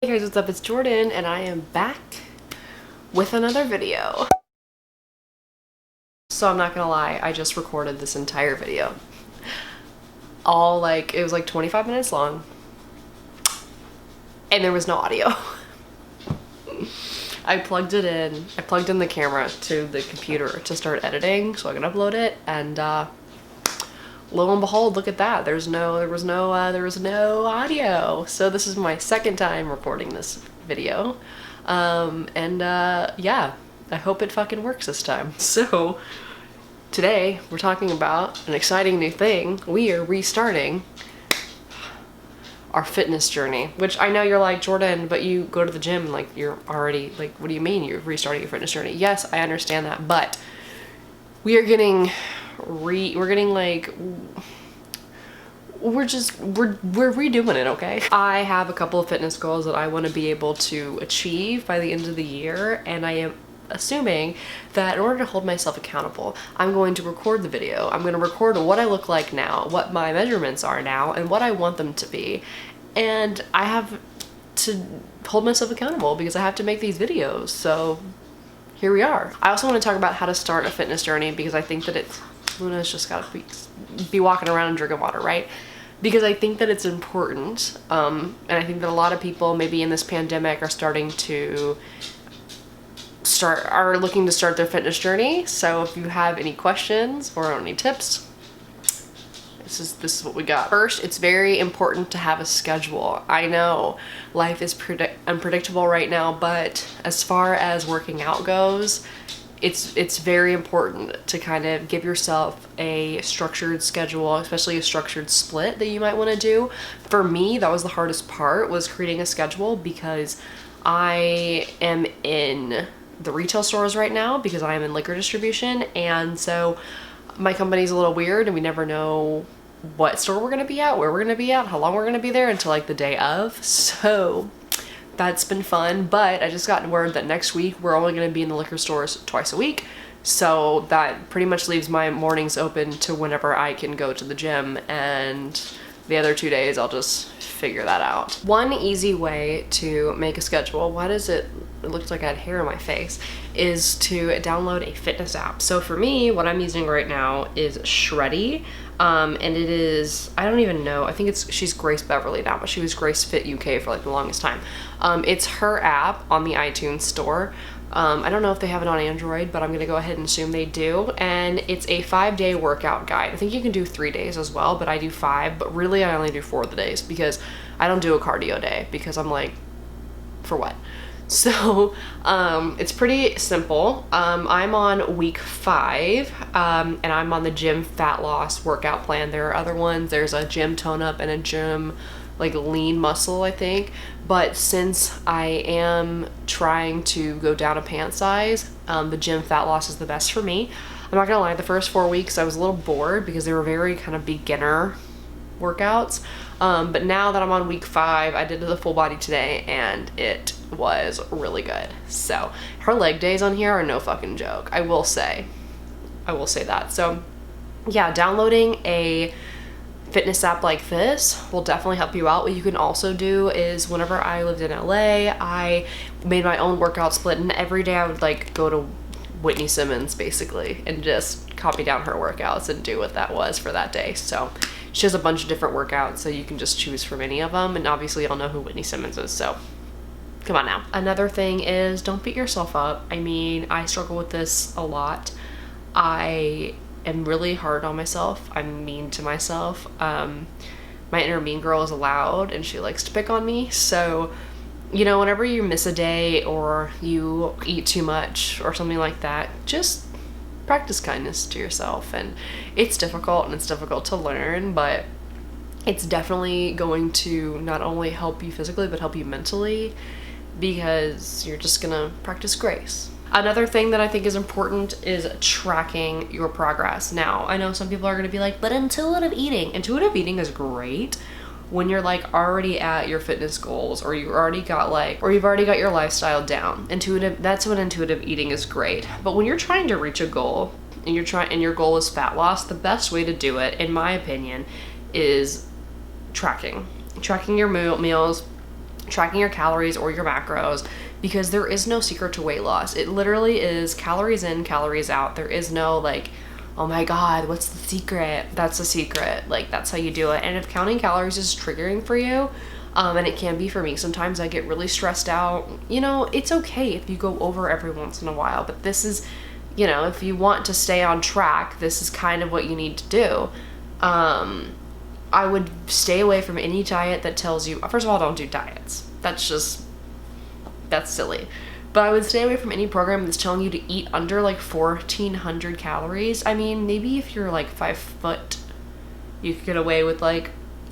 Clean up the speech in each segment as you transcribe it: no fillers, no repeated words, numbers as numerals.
Hey guys, what's up? It's Jordan and I am back with another video. So I'm not gonna lie, I just recorded this entire video. It was like 25 minutes long and there was no audio. I plugged in the camera to the computer to start editing so I can upload it, and lo and behold, look at that. There was no audio. So this is my second time recording this video. Yeah, I hope it fucking works this time. So today we're talking about an exciting new thing. We are restarting our fitness journey, which I know you're like, Jordan, but you go to the gym and like you're already like, what do you mean you're restarting your fitness journey? Yes, I understand that, but we are getting we're redoing it, okay? I have a couple of fitness goals that I want to be able to achieve by the end of the year, and I am assuming that in order to hold myself accountable, I'm going to record the video. I'm going to record what I look like now, what my measurements are now, and what I want them to be. And I have to hold myself accountable because I have to make these videos. So here we are. I also want to talk about how to start a fitness journey because I think that Luna's just gotta be walking around and drinking water, right? Because I think that it's important, and I think that a lot of people maybe in this pandemic are looking to start their fitness journey. So if you have any questions or any tips, this is what we got. First, it's very important to have a schedule. I know life is unpredictable right now, but as far as working out goes, it's very important to kind of give yourself a structured schedule, especially a structured split that you might want to do. For me, that was the hardest part, was creating a schedule, because I am in the retail stores right now because I am in liquor distribution, and so my company's a little weird and we never know what store we're going to be at, where we're going to be at, how long we're going to be there until like the day of. So that's been fun, but I just got word that next week we're only going to be in the liquor stores twice a week. So that pretty much leaves my mornings open to whenever I can go to the gym, and the other 2 days I'll just figure that out. One easy way to make a schedule, it looks like I had hair in my face, is to download a fitness app. So for me, what I'm using right now is Shreddy. And it is, I don't even know, I think she's Grace Beverly now, but she was Grace Fit UK for like the longest time. It's her app on the iTunes store. I don't know if they have it on Android, but I'm gonna go ahead and assume they do. And it's a 5-day workout guide. I think you can do 3 days as well, but I do 5, but really I only do 4 of the days because I don't do a cardio day because I'm like, for what? So it's pretty simple. I'm on week 5, and I'm on the gym fat loss workout plan. There are other ones. There's a gym tone up and a gym like lean muscle, I think. But since I am trying to go down a pant size, the gym fat loss is the best for me. I'm not gonna lie, the first 4 weeks I was a little bored because they were very kind of beginner workouts. But now that I'm on week 5, I did the full body today and it was really good. So her leg days on here are no fucking joke. I will say that. So yeah, downloading a fitness app like this will definitely help you out. What you can also do is, whenever I lived in LA, I made my own workout split, and every day I would like go to Whitney Simmons basically and just copy down her workouts and do what that was for that day. So she has a bunch of different workouts, so you can just choose from any of them, and obviously you'll know who Whitney Simmons is, so come on now. Another thing is, don't beat yourself up. I mean, I struggle with this a lot. I am really hard on myself. I'm mean to myself. My inner mean girl is loud and she likes to pick on me. So, you know, whenever you miss a day or you eat too much or something like that, just practice kindness to yourself. And it's difficult, and it's difficult to learn, but it's definitely going to not only help you physically but help you mentally, because you're just gonna practice grace. Another thing that I think is important is tracking your progress. Now, I know some people are gonna be like, but intuitive eating is great when you're like already at your fitness goals, or you've already got your lifestyle down. That's when intuitive eating is great. But when you're trying to reach a goal and your goal is fat loss, the best way to do it, in my opinion, is tracking your meals, tracking your calories or your macros, because there is no secret to weight loss. It literally is calories in, calories out. There is no like, oh my God, what's the secret? That's the secret. Like, that's how you do it. And if counting calories is triggering for you, and it can be for me, sometimes I get really stressed out, you know, it's okay if you go over every once in a while, but this is, you know, if you want to stay on track, this is kind of what you need to do. I would stay away from any diet that tells you, first of all, don't do diets. That's silly. But I would stay away from any program that's telling you to eat under like 1,400 calories. I mean, maybe if you're like 5 foot, you could get away with like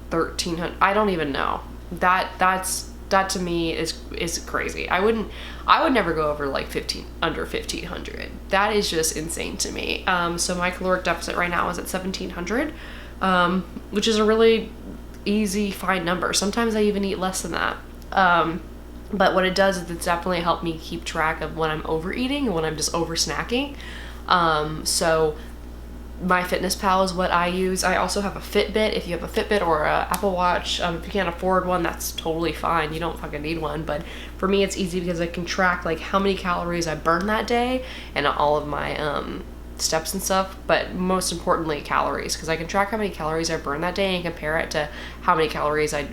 1,300. I don't even know. That to me is crazy. I would never go over like under 1,500. That is just insane to me. So my caloric deficit right now is at 1,700, which is a really easy, fine number. Sometimes I even eat less than that. But what it does is it's definitely helped me keep track of when I'm overeating and when I'm just over snacking. So MyFitnessPal is what I use. I also have a Fitbit. If you have a Fitbit or a Apple Watch, if you can't afford one, that's totally fine. You don't fucking need one. But for me, it's easy because I can track like how many calories I burn that day and all of my steps and stuff, but most importantly calories, because I can track how many calories I burned that day and compare it to how many calories I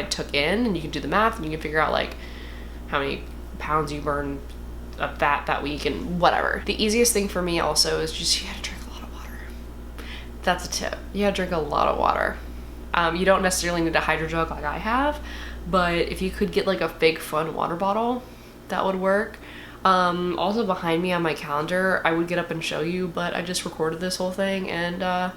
took in, and you can do the math and you can figure out like how many pounds you burn of that week and whatever. The easiest thing for me also is just you gotta drink a lot of water. That's a tip. You gotta drink a lot of water. You don't necessarily need a hydro jug like I have, but if you could get like a big fun water bottle, that would work. Also behind me on my calendar, I would get up and show you, but I just recorded this whole thing and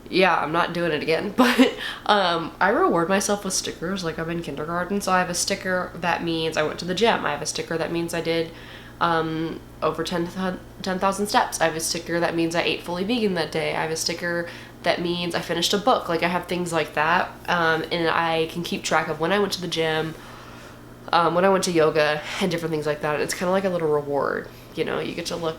yeah, I'm not doing it again. But I reward myself with stickers like I'm in kindergarten. So I have a sticker that means I went to the gym. I have a sticker that means I did over 10,000 steps. I have a sticker that means I ate fully vegan that day. I have a sticker that means I finished a book. Like I have things like that, and I can keep track of when I went to the gym, when I went to yoga, and different things like that. It's kind of like a little reward, you know. You get to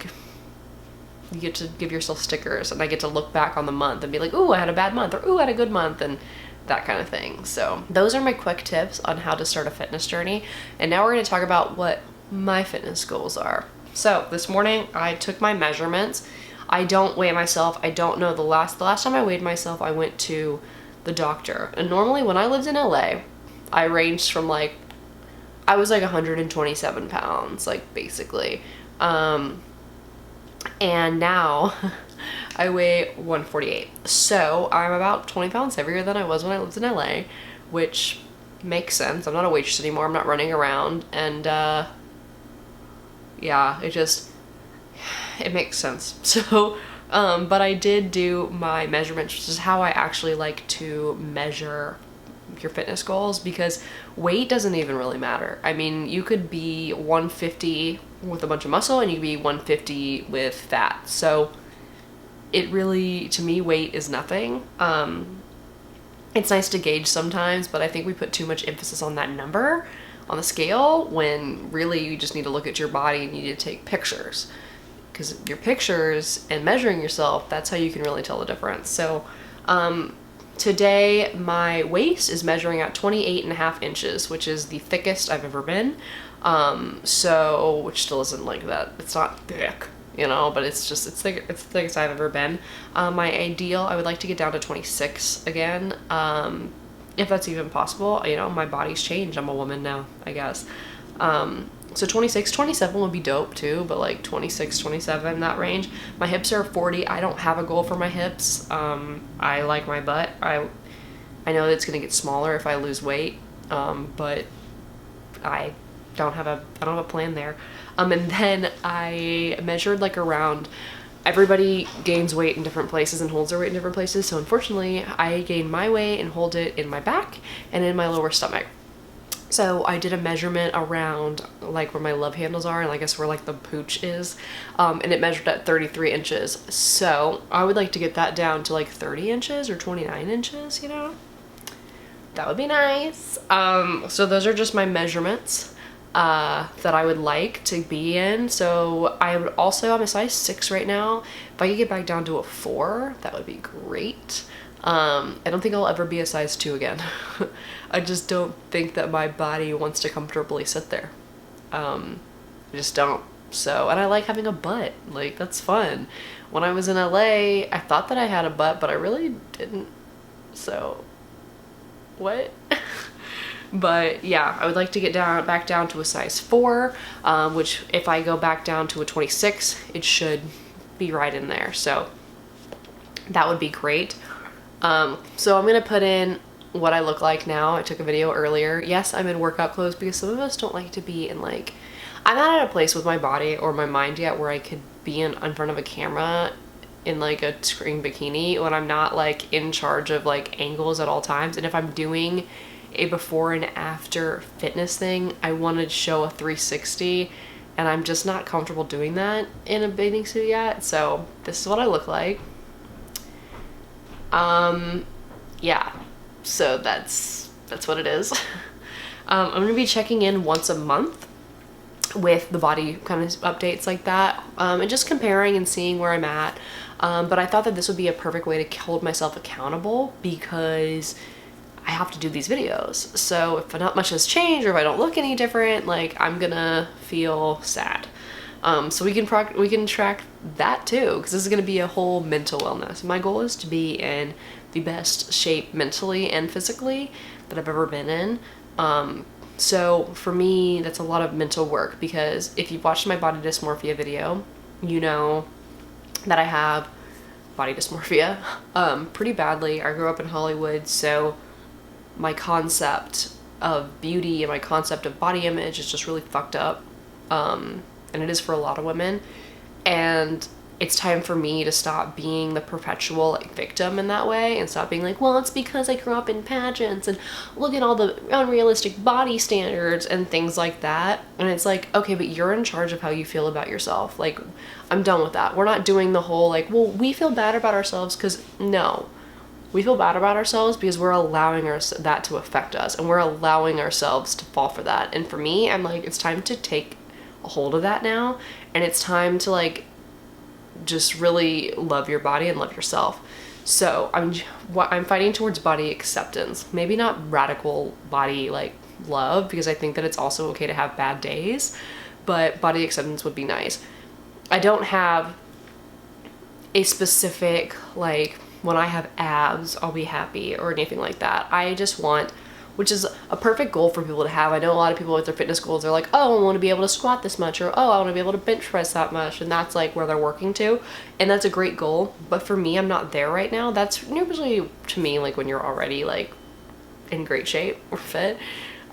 give yourself stickers, and I get to look back on the month and be like, ooh, I had a bad month, or ooh, I had a good month, and that kind of thing. So those are my quick tips on how to start a fitness journey. And now we're going to talk about what my fitness goals are. So this morning I took my measurements. I don't weigh myself. I don't know the last time I weighed myself, I went to the doctor. And normally when I lived in LA, I ranged from like, I was like 127 pounds, like basically. And now I weigh 148. So I'm about 20 pounds heavier than I was when I lived in LA, which makes sense. I'm not a waitress anymore. I'm not running around. And yeah, it makes sense. So, but I did do my measurements, which is how I actually like to measure your fitness goals, because weight doesn't even really matter. I mean, you could be 150 with a bunch of muscle and you could be 150 with fat. So it really, to me, weight is nothing. It's nice to gauge sometimes, but I think we put too much emphasis on that number on the scale when really you just need to look at your body and you need to take pictures, because your pictures and measuring yourself, that's how you can really tell the difference. So today my waist is measuring at 28.5 inches, which is the thickest I've ever been. So, which still isn't like that. It's not thick, you know, but it's the thickest I've ever been. My ideal, I would like to get down to 26 again. If that's even possible. You know, my body's changed. I'm a woman now, I guess. So 26, 27 would be dope too, but like 26, 27, that range. My hips are 40. I don't have a goal for my hips. I like my butt. I know that it's gonna get smaller if I lose weight, but I don't have a plan there. And then I measured like around, everybody gains weight in different places and holds their weight in different places. So unfortunately, I gain my weight and hold it in my back and in my lower stomach. So I did a measurement around like where my love handles are and I guess where like the pooch is. And it measured at 33 inches. So I would like to get that down to like 30 inches or 29 inches, you know? That would be nice. So those are just my measurements that I would like to be in. So I would also, I'm a size 6 right now. If I could get back down to a 4, that would be great. I don't think I'll ever be a size 2 again. I just don't think that my body wants to comfortably sit there. I just don't. So, and I like having a butt. Like, that's fun. When I was in LA, I thought that I had a butt, but I really didn't. So, what? But yeah, I would like to get back down to a size 4, which if I go back down to a 26, it should be right in there. So that would be great. So I'm gonna put in what I look like now. I took a video earlier. Yes, I'm in workout clothes because some of us don't like to be in, like, I'm not at a place with my body or my mind yet where I could be in front of a camera in like a screen bikini when I'm not like in charge of like angles at all times. And if I'm doing a before and after fitness thing, I want to show a 360, and I'm just not comfortable doing that in a bathing suit yet. So this is what I look like. Yeah, so that's what it is. I'm gonna be checking in once a month with the body kind of updates like that, and just comparing and seeing where I'm at. But I thought that this would be a perfect way to hold myself accountable because I have to do these videos. So if not much has changed or if I don't look any different, like, I'm gonna feel sad. So we can track that too, because this is gonna be a whole mental wellness. My goal is to be in the best shape mentally and physically that I've ever been in. So for me, that's a lot of mental work, because if you've watched my body dysmorphia video, you know that I have body dysmorphia pretty badly. I grew up in Hollywood, so my concept of beauty and my concept of body image is just really fucked up. And it is for a lot of women. And it's time for me to stop being the perpetual like victim in that way and stop being like, well, it's because I grew up in pageants and look at all the unrealistic body standards and things like that. And it's like, okay, but you're in charge of how you feel about yourself. Like, I'm done with that. We're not doing the whole like, well, we feel bad about ourselves, because no. We feel bad about ourselves because we're allowing that to affect us, and we're allowing ourselves to fall for that. And for me, I'm like, it's time to take a hold of that now, and it's time to like just really love your body and love yourself. So I'm fighting towards body acceptance. Maybe not radical body like love, because I think that it's also okay to have bad days, but body acceptance would be nice. I don't have a specific like, when I have abs, I'll be happy or anything like that. I just want, which is a perfect goal for people to have. I know a lot of people with their fitness goals, they're like, oh, I want to be able to squat this much, or oh, I want to be able to bench press that much. And that's like where they're working to. And that's a great goal. But for me, I'm not there right now. That's usually to me, like when you're already like in great shape or fit.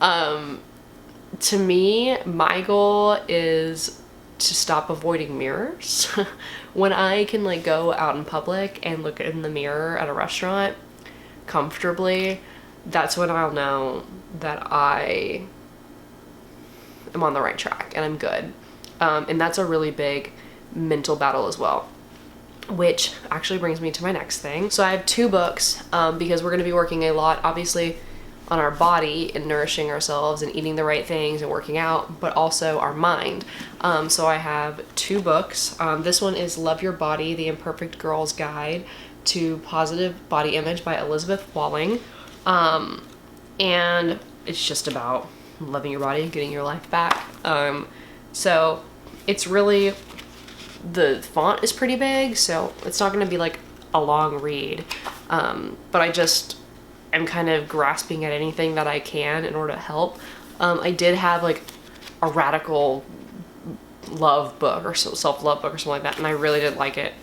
To me, my goal is to stop avoiding mirrors. When I can like go out in public and look in the mirror at a restaurant comfortably, that's when I'll know that I am on the right track and I'm good. And that's a really big mental battle as well, which actually brings me to my next thing. So I have 2 books, because we're going to be working a lot, obviously, on our body and nourishing ourselves and eating the right things and working out, but also our mind. So I have 2 books. This one is Love Your Body, The Imperfect Girl's Guide to Positive Body Image by Elizabeth Walling. And it's just about loving your body and getting your life back. So it's really, the font is pretty big, so it's not going to be like a long read. But I'm kind of grasping at anything that I can in order to help. I did have like a radical love book or self-love book or something like that, and I really didn't like it.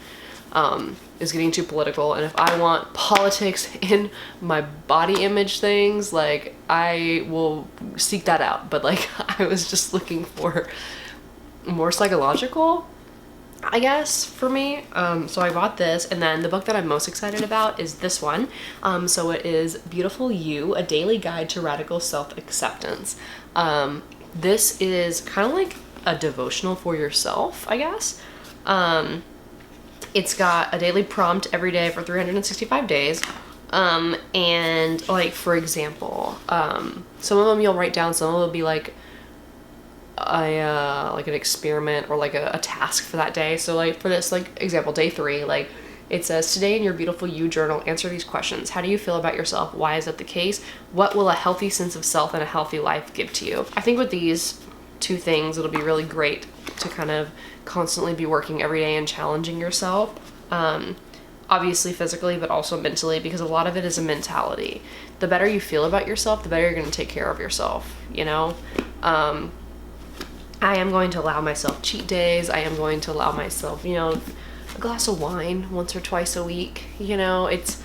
It's getting too political, and if I want politics in my body image things, like, I will seek that out. But like, I was just looking for more psychological, I guess, for me. So I bought this, and then the book that I'm most excited about is this one. So it is Beautiful You, A Daily Guide to Radical Self-Acceptance. This is kind of like a devotional for yourself, I guess. It's got a daily prompt every day for 365 days. And like, for example, some of them you'll write down, some of them will be like like an experiment or like a task for that day. So like for this, like example, day 3, like It says, today in your beautiful you journal, answer these questions. How do you feel about yourself? Why is that the case? What will a healthy sense of self and a healthy life give to you? I think with these 2 things, it'll be really great to kind of constantly be working every day and challenging yourself. Obviously physically, but also mentally, because a lot of it is a mentality. The better you feel about yourself, the better you're going to take care of yourself, you know? I am going to allow myself cheat days. I am going to allow myself, you know, a glass of wine once or twice a week. You know, it's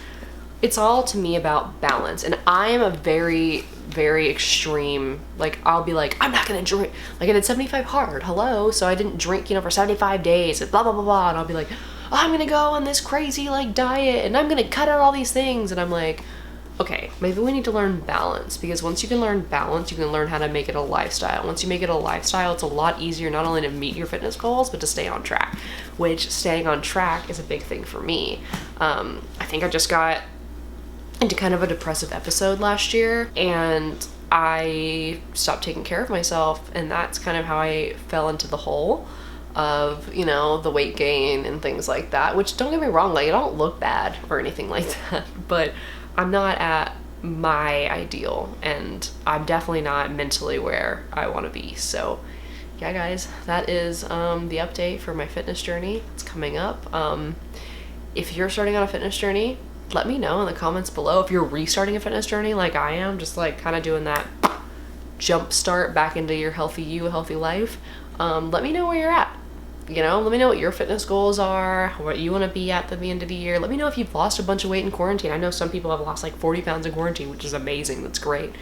all to me about balance. And I am a very, very extreme, like, I'll be like, I'm not gonna drink. Like, I did 75 hard, hello? So I didn't drink, you know, for 75 days and blah, blah, blah, blah. And I'll be like, oh, I'm gonna go on this crazy, like, diet and I'm gonna cut out all these things. And I'm like, okay, maybe we need to learn balance, because once you can learn balance, you can learn how to make it a lifestyle. Once you make it a lifestyle, it's a lot easier not only to meet your fitness goals, but to stay on track, which staying on track is a big thing for me. I think I just got into kind of a depressive episode last year, and I stopped taking care of myself, and that's kind of how I fell into the hole of, you know, the weight gain and things like that, which, don't get me wrong, like, I don't look bad or anything like that, but I'm not at my ideal, and I'm definitely not mentally where I want to be. So yeah, guys, that is the update for my fitness journey. It's coming up. If you're starting on a fitness journey, let me know in the comments below. If you're restarting a fitness journey like I am, just like kind of doing that jump start back into your healthy you, healthy life, let me know where you're at. You know, let me know what your fitness goals are, what you want to be at the end of the year. Let me know if you've lost a bunch of weight in quarantine. I know some people have lost like 40 pounds in quarantine, which is amazing. That's great.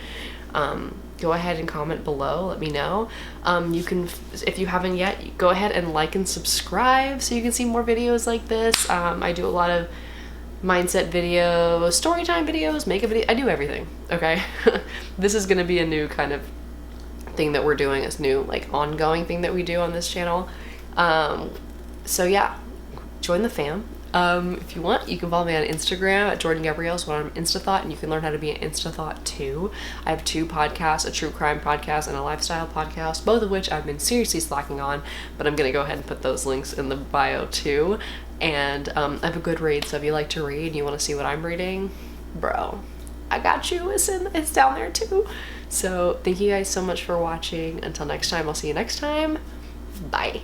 Go ahead and comment below. Let me know. You can, if you haven't yet, go ahead and like and subscribe so you can see more videos like this. I do a lot of mindset videos, story time videos, makeup videos. I do everything, okay? This is going to be a new kind of thing that we're doing, this new like ongoing thing that we do on this channel. So yeah, join the fam. If you want, you can follow me on Instagram at jordangabrielles when I'm InstaThought, and you can learn how to be an InstaThought too. I have 2 podcasts, a true crime podcast and a lifestyle podcast, both of which I've been seriously slacking on, but I'm gonna go ahead and put those links in the bio too. And I have a good read, so if you like to read and you want to see what I'm reading, bro, I got you. It's down there too. So thank you guys so much for watching. Until next time, I'll see you next time. Bye.